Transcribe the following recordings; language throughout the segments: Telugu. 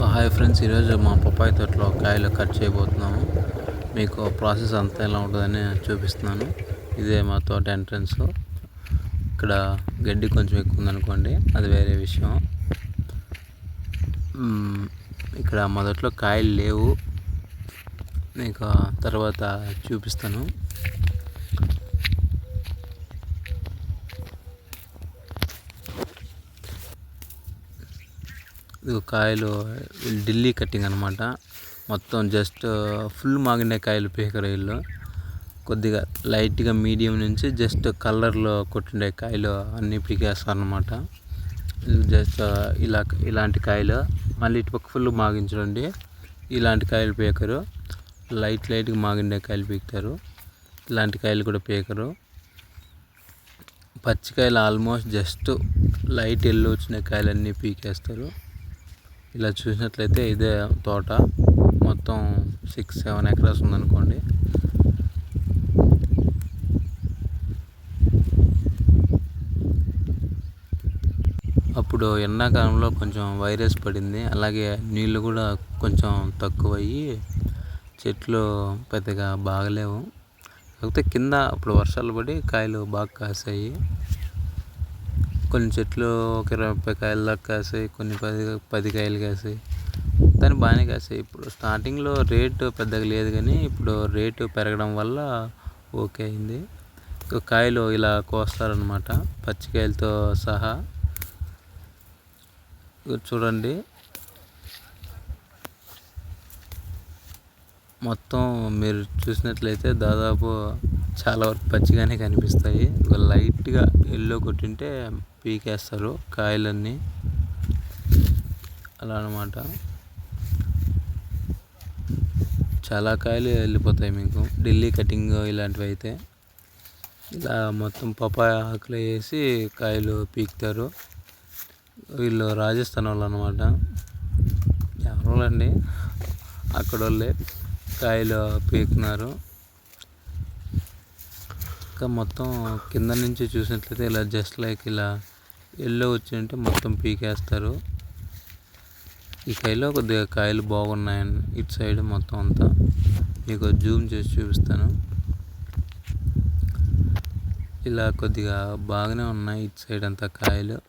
హాయ్ ఫ్రెండ్స్, ఈరోజు మా పప్పాయి తోటలో కాయలు కట్ చేయబోతున్నాము. మీకు ప్రాసెస్ అంతా ఎలా ఉంటుందని చూపిస్తున్నాను. ఇదే మా తోట ఎంట్రన్స్. ఇక్కడ గడ్డి కొంచెం ఎక్కువ ఉందనుకోండి, అది వేరే విషయం. ఇక్కడ మొదట్లో కాయలు లేవు, మీకు తర్వాత చూపిస్తాను. ఇది కాయలు ఢిల్లీ కటింగ్ అనమాట. మొత్తం జస్ట్ ఫుల్ మాగిన కాయలు పీకరు వీళ్ళు. కొద్దిగా లైట్గా మీడియం నుంచి జస్ట్ కలర్లో కొట్టిండే కాయలు అన్నీ పీకేస్తారు అనమాట. జస్ట్ ఇలాంటి కాయలు. మళ్ళీ ఇటు పక్క ఫుల్ మాగించండి, ఇలాంటి కాయలు పీకరు. లైట్గా మాగిండే కాయలు పీకుతారు, ఇలాంటి కాయలు కూడా పీకరు. పచ్చికాయలు ఆల్మోస్ట్ జస్ట్ లైట్ ఎల్లో వచ్చిన కాయలన్నీ పీకేస్తారు. ఇలా చూసినట్లయితే ఇదే తోట, మొత్తం 6-7 ఎకరాస్ ఉందనుకోండి. అప్పుడు ఎండాకాలంలో కొంచెం వైరస్ పడింది, అలాగే నీళ్ళు కూడా కొంచెం తక్కువయ్యి చెట్లు పెద్దగా బాగలేవు. కాకపోతే కింద అప్పుడు వర్షాలు పడి కాయలు బాగా కాసాయి. కొన్ని చెట్లు ఒక 20 కాయల దాకా కాసాయి, కొన్ని 10 కాయలు కాసాయి. దాన్ని బాగానే కాసాయి. ఇప్పుడు స్టార్టింగ్లో రేటు పెద్దగా లేదు, కానీ ఇప్పుడు రేటు పెరగడం వల్ల ఓకే అయింది. కాయలు ఇలా కోస్తారనమాట, పచ్చికాయలతో సహా. చూడండి, మొత్తం మీరు చూసినట్లయితే దాదాపు చాలా వరకు పచ్చిగానే కనిపిస్తాయి. లైట్గా ఎల్లో కొట్టింటే పీకేస్తారు కాయలన్నీ, అలా అనమాట. చాలా కాయలు వెళ్ళిపోతాయి మీకు ఢిల్లీ కటింగ్ ఇలాంటివి అయితే. ఇలా మొత్తం పపాయ ఆకులు వేసి కాయలు పీకుతారు. వీళ్ళు రాజస్థాన్ వాళ్ళు అనమాట, ఎవరోళ్ళండి, అక్కడ వాళ్ళే కాయలు పీకుతున్నారు. ఇంకా మొత్తం కింద నుంచి చూసినట్లయితే ఇలా జస్ట్ లైక్ ఇలా ఎల్లో వచ్చింటే మొత్తం పీకేస్తారు. ఈ కాయలో కొద్దిగా కాయలు బాగున్నాయని ఇటు సైడ్ మొత్తం అంతా మీకు జూమ్ చేసి చూపిస్తాను. ఇలా కొద్దిగా బాగానే ఉన్నాయి ఇటు సైడ్ అంతా కాయలు.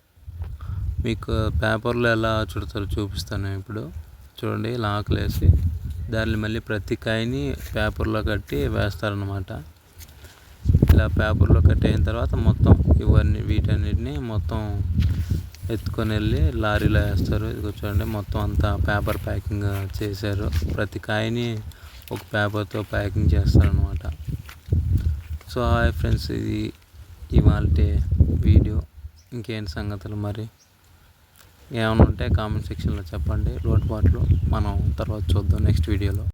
మీకు పేపర్లో ఎలా చుడతారో చూపిస్తాను ఇప్పుడు. చూడండి, ఇలా ఆకులు వేసి దాన్ని మళ్ళీ ప్రతి కాయని పేపర్లో కట్టి వేస్తారనమాట. ఇలా పేపర్లో కట్టి అయిన తర్వాత మొత్తం వీటన్నిటిని మొత్తం ఎత్తుకొని వెళ్ళి లారీలో వేస్తారు. ఇది చూడండి, మొత్తం అంతా పేపర్ ప్యాకింగ్ చేశారు. ప్రతి కాయని ఒక పేపర్తో ప్యాకింగ్ చేస్తారనమాట. సో హాయ్ ఫ్రెండ్స్, ఇది ఇవాళ వీడియో. ఇంకేంటి సంగతులు మరి? ఏమైనా ఉంటే కామెంట్ సెక్షన్లో చెప్పండి, లోటుపాట్లు మనం తర్వాత చూద్దాం నెక్స్ట్ వీడియోలో.